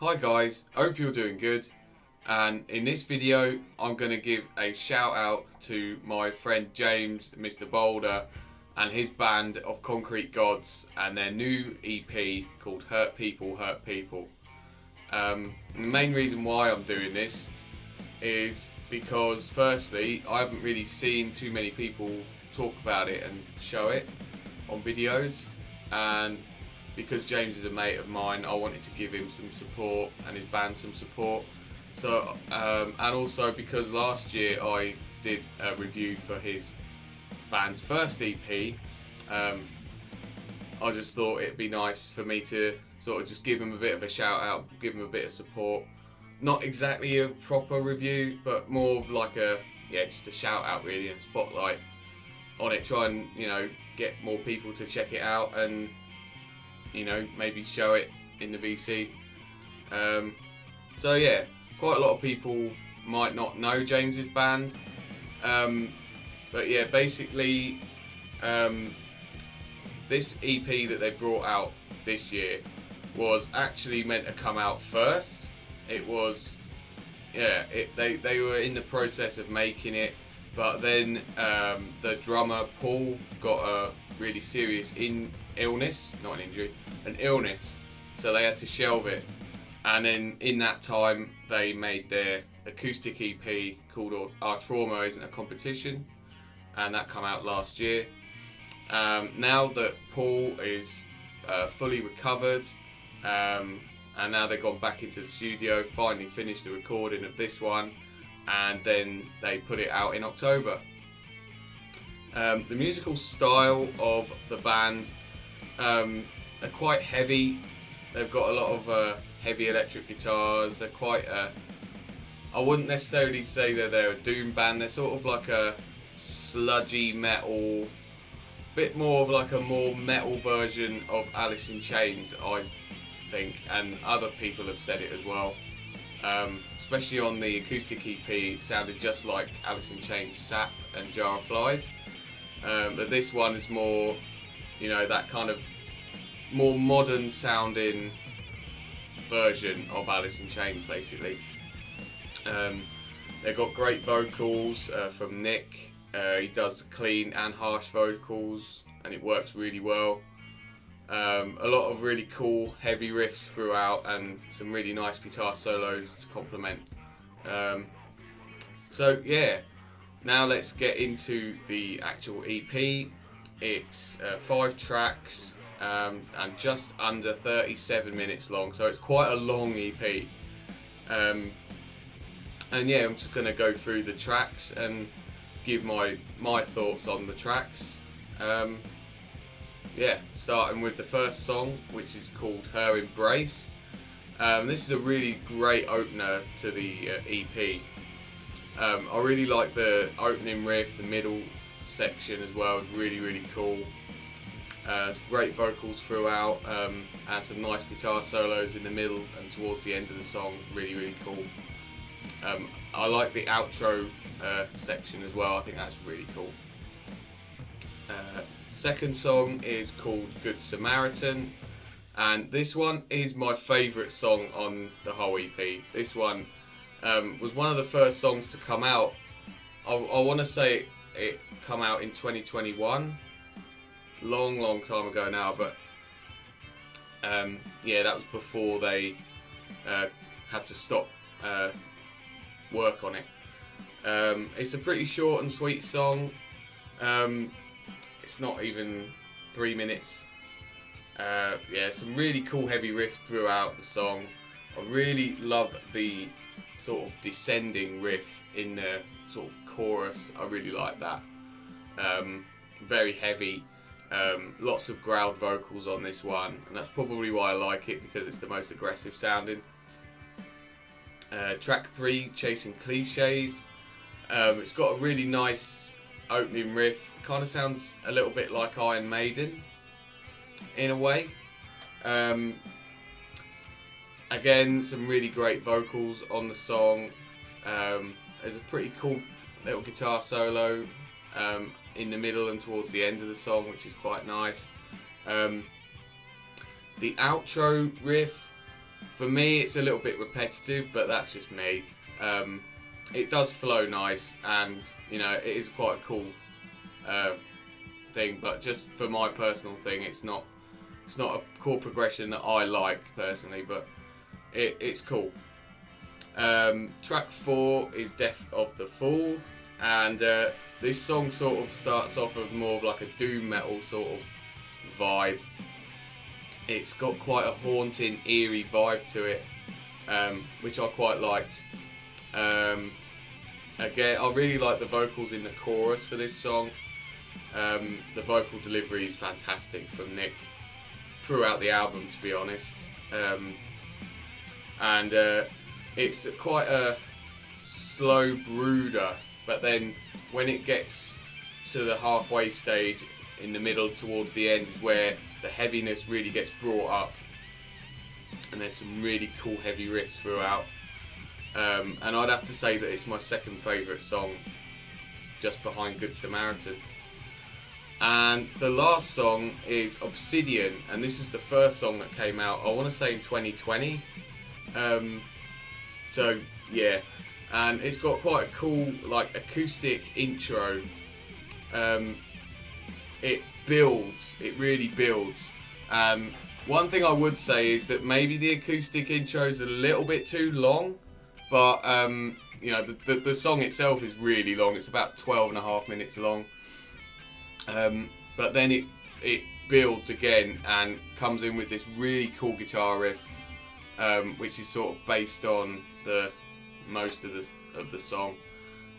Hi guys, hope you're doing good, and in this video I'm going to give a shout out to my friend James, Mr Boulder, and his band of Concrete Gods and their new EP called Hurt People, Hurt People. The main reason why I'm doing this is because firstly I haven't really seen too many people talk about it and show it on videos, and because James is a mate of mine, I wanted to give him some support and his band some support. So, and also because last year I did a review for his band's first EP, I just thought it'd be nice for me to sort of just give him a bit of a shout out, give him a bit of support. Not exactly a proper review, but more like just a shout out really, and spotlight on it. Try and, get more people to check it out and, maybe show it in the VC. So yeah, quite a lot of people might not know James's band, but yeah, basically this EP that they brought out this year was actually meant to come out first. It was, they were in the process of making it, but then the drummer Paul got a really serious illness, not an injury, an illness, so they had to shelve it. And then in that time they made their acoustic EP called Our Trauma Isn't a Competition, and that came out last year. Now that Paul is fully recovered, and now they've gone back into the studio, finally finished the recording of this one, and then they put it out in October. The musical style of the band are quite heavy. They've got a lot of heavy electric guitars. They're quite I wouldn't necessarily say that they're a doom band. They're sort of like a sludgy metal, bit more of like a more metal version of Alice in Chains, I think, and other people have said it as well. Especially on the acoustic EP, it sounded just like Alice in Chains' Sap and Jar of Flies. But this one is more, that kind of more modern sounding version of Alice in Chains, basically. They've got great vocals from Nick. He does clean and harsh vocals, and it works really well. A lot of really cool heavy riffs throughout, and some really nice guitar solos to complement. So yeah, now let's get into the actual EP. It's 5 tracks and just under 37 minutes long, so it's quite a long EP. And yeah, I'm just going to go through the tracks and give my thoughts on the tracks. Starting with the first song, which is called Her Embrace. This is a really great opener to the EP. I really like the opening riff, the middle section as well. It's really, really cool. It's great vocals throughout, and some nice guitar solos in the middle and towards the end of the song. Really, really cool. I like the outro section as well. I think that's really cool. Second song is called Good Samaritan, and this one is my favourite song on the whole EP. This one was one of the first songs to come out. I want to say it come out in 2021, long time ago now, but that was before they had to stop work on it. It's a pretty short and sweet song. It's not even 3 minutes. Some really cool heavy riffs throughout the song. I really love the sort of descending riff in the sort of chorus. I really like that. Very heavy. Lots of growled vocals on this one, and that's probably why I like it, because it's the most aggressive sounding. Track 3, Chasing Cliches. It's got a really nice opening riff. Kind of sounds a little bit like Iron Maiden in a way. Again, some really great vocals on the song. There's a pretty cool little guitar solo in the middle and towards the end of the song, which is quite nice. The outro riff for me it's a little bit repetitive, but that's just me. It does flow nice, and you know, it is quite a cool thing, but just for my personal thing, it's not a chord progression that I like personally, but it's cool. Track 4 is Death of the Fool, and this song sort of starts off with more of like a doom metal sort of vibe. It's got quite a haunting, eerie vibe to it, which I quite liked. Again, I really like the vocals in the chorus for this song. The vocal delivery is fantastic from Nick throughout the album, to be honest. And it's quite a slow brooder, but then when it gets to the halfway stage in the middle towards the end is where the heaviness really gets brought up, and there's some really cool heavy riffs throughout. And I'd have to say that it's my second favourite song, just behind Good Samaritan. And the last song is Obsidian, and this is the first song that came out, I want to say in 2020. So yeah, and it's got quite a cool like acoustic intro. It builds, it really builds. One thing I would say is that maybe the acoustic intro is a little bit too long, but you know, the song itself is really long. It's about 12.5 minutes long. But then it builds again and comes in with this really cool guitar riff, which is sort of based on most of the song.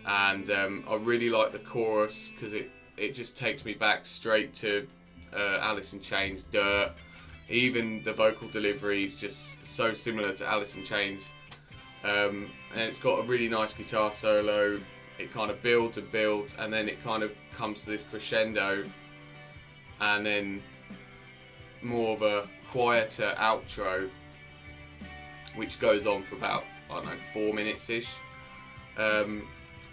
And I really like the chorus because it just takes me back straight to Alice in Chains' Dirt. Even the vocal delivery is just so similar to Alice in Chains. And it's got a really nice guitar solo. It kind of builds and builds, and then it kind of comes to this crescendo, and then more of a quieter outro, which goes on for about, I don't know, 4 minutes ish.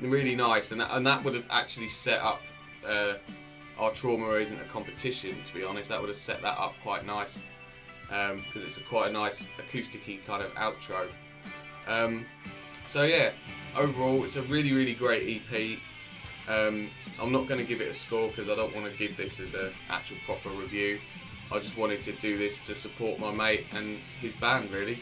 Really nice, and that would have actually set up Our Trauma Isn't a Competition, to be honest. That would have set that up quite nice, because it's quite a nice acoustic-y kind of outro. So yeah, overall it's a really, really great EP. I'm not going to give it a score because I don't want to give this as an actual proper review. I just wanted to do this to support my mate and his band, really.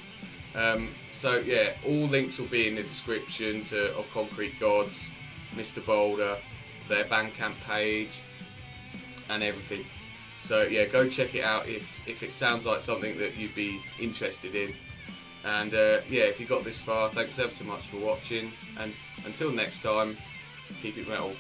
So yeah, all links will be in the description of Concrete Gods, Mr Boulder, their Bandcamp page, and everything. So yeah, go check it out if it sounds like something that you'd be interested in. And yeah, if you got this far, thanks ever so much for watching, and until next time, keep it metal.